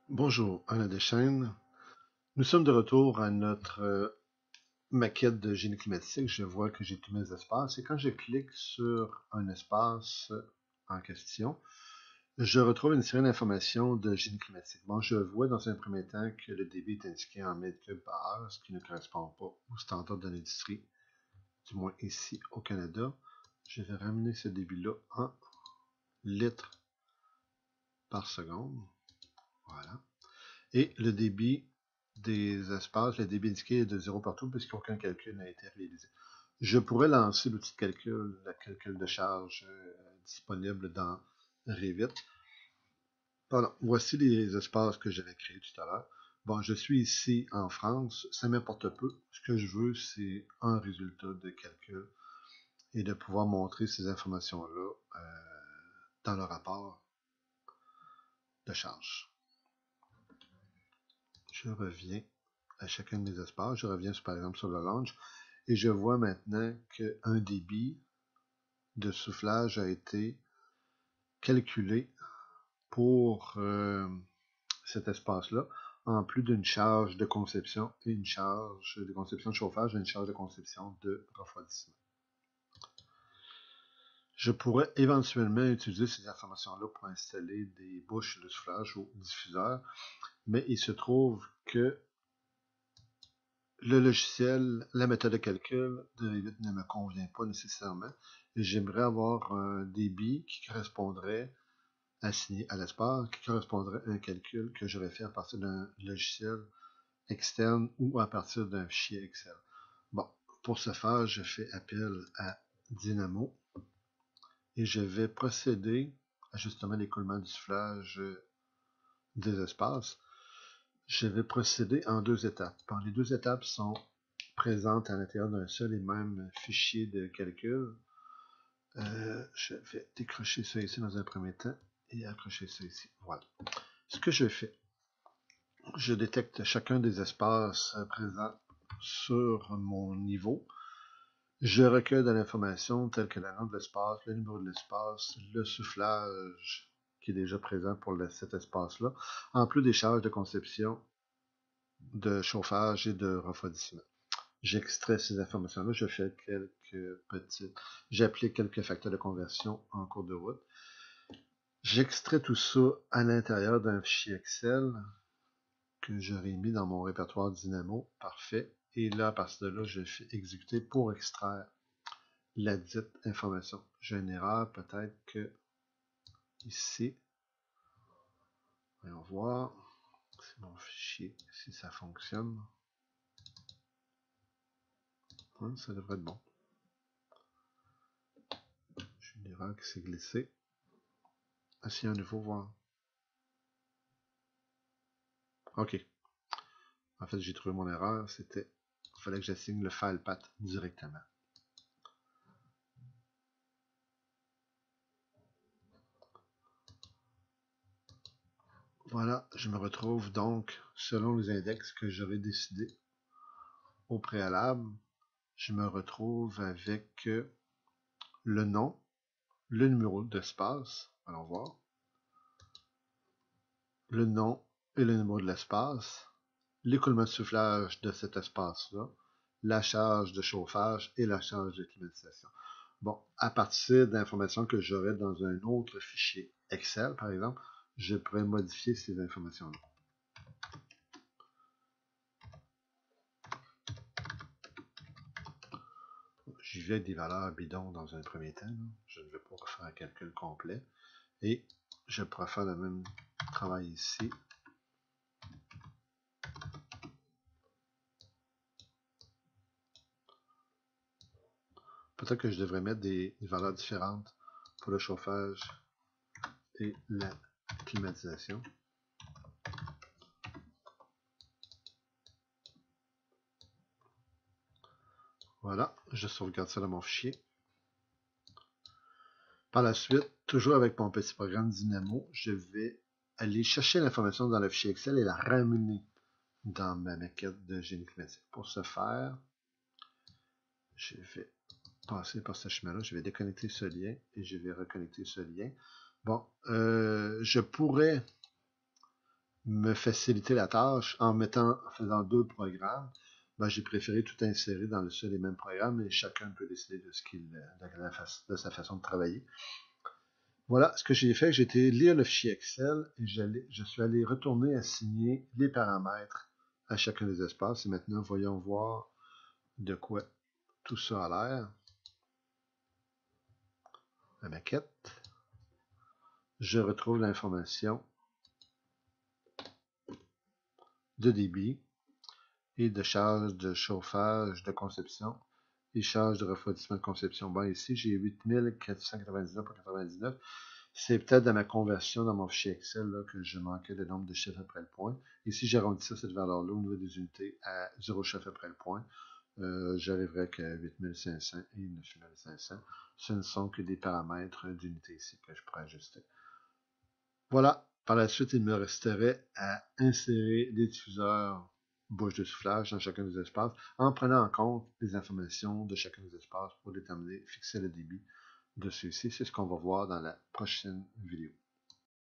Bonjour, Alain Deschênes. Nous sommes de retour à notre maquette de génie climatique. Je vois que j'ai tous mes espaces et quand je clique sur un espace en question, je retrouve une série d'informations de génie climatique. Bon, je vois dans un premier temps que le débit est indiqué en mètres cubes par heure, ce qui ne correspond pas au standard de l'industrie, du moins ici au Canada. Je vais ramener ce débit-là en litres par seconde. Voilà. Et le débit des espaces, le débit indiqué est de 0 partout puisqu'aucun calcul n'a été réalisé. Je pourrais lancer l'outil de calcul, le calcul de charge disponible dans Revit. Pardon, voici les espaces que j'avais créés tout à l'heure. Bon, je suis ici en France, ça m'importe peu. Ce que je veux, c'est un résultat de calcul et de pouvoir montrer ces informations-là dans le rapport de charge. Je reviens à chacun de mes espaces. Je reviens par exemple sur le launch et je vois maintenant qu'un débit de soufflage a été calculé pour cet espace-là, en plus d'une charge de conception et une charge de conception de chauffage et une charge de conception de refroidissement. Je pourrais éventuellement utiliser ces informations-là pour installer des bouches de soufflage ou diffuseurs, mais il se trouve que le logiciel, la méthode de calcul de Revit ne me convient pas nécessairement. J'aimerais avoir un débit qui correspondrait assigné à l'espace, qui correspondrait à un calcul que j'aurais fait à partir d'un logiciel externe ou à partir d'un fichier Excel. Bon, pour ce faire, je fais appel à Dynamo et je vais procéder à justement l'écoulement du soufflage des espaces. Je vais procéder en deux étapes. Bon, les deux étapes sont présentes à l'intérieur d'un seul et même fichier de calcul. Je vais décrocher ça ici dans un premier temps et accrocher ça ici. Voilà. Ce que je fais, je détecte chacun des espaces présents sur mon niveau. Je recueille de l'information telle que le nom de l'espace, le numéro de l'espace, le soufflage qui est déjà présent pour cet espace-là, en plus des charges de conception, de chauffage et de refroidissement. J'extrais ces informations-là, je fais quelques petites, j'applique quelques facteurs de conversion en cours de route. J'extrais tout ça à l'intérieur d'un fichier Excel que j'aurais mis dans mon répertoire Dynamo. Parfait. Et là, à partir de là, je fais exécuter pour extraire la dite information. J'ai une erreur, peut-être que ici, voyons voir si mon fichier, si ça fonctionne. Ça devrait être bon. J'ai une erreur qui s'est glissée. Essayez à nouveau voir. OK. En fait, j'ai trouvé mon erreur. C'était, il fallait que j'assigne le file path directement. Voilà, je me retrouve donc selon les index que j'avais décidé au préalable. Je me retrouve avec le nom, le numéro d'espace, allons voir, le nom et le numéro de l'espace, l'écoulement de soufflage de cet espace-là, la charge de chauffage et la charge de climatisation. Bon, à partir d'informations que j'aurai dans un autre fichier Excel, par exemple, je pourrais modifier ces informations-là. J'y vais avec des valeurs bidons dans un premier temps. Là. Je ne vais pas refaire un calcul complet. Et je pourrais faire le même travail ici. Peut-être que je devrais mettre des valeurs différentes pour le chauffage et la climatisation. Voilà, je sauvegarde ça dans mon fichier. Par la suite, toujours avec mon petit programme Dynamo, je vais aller chercher l'information dans le fichier Excel et la ramener dans ma maquette de génie climatique. Pour ce faire, je vais passer par ce chemin-là, je vais déconnecter ce lien et je vais reconnecter ce lien. Bon, je pourrais me faciliter la tâche en faisant deux programmes, ben, j'ai préféré tout insérer dans le seul et même programme et chacun peut décider de de sa façon de travailler. Voilà ce que j'ai fait. J'ai été lire le fichier Excel et je suis allé retourner assigner les paramètres à chacun des espaces. Et maintenant, voyons voir de quoi tout ça a l'air. La maquette. Je retrouve l'information de débit et de charge de chauffage de conception et charge de refroidissement de conception. Bon, ici, j'ai 8499,99. C'est peut-être dans ma conversion dans mon fichier Excel là, que je manquais le nombre de chiffres après le point. Ici, j'arrondis ça, cette valeur-là, au niveau des unités, à 0 chiffre après le point. J'arriverai qu'à 8500 et 9500. Ce ne sont que des paramètres d'unité ici que je pourrais ajuster. Voilà. Par la suite, il me resterait à insérer les diffuseurs bouches de soufflage dans chacun des espaces en prenant en compte les informations de chacun des espaces pour déterminer, fixer le débit de ceux-ci. C'est ce qu'on va voir dans la prochaine vidéo.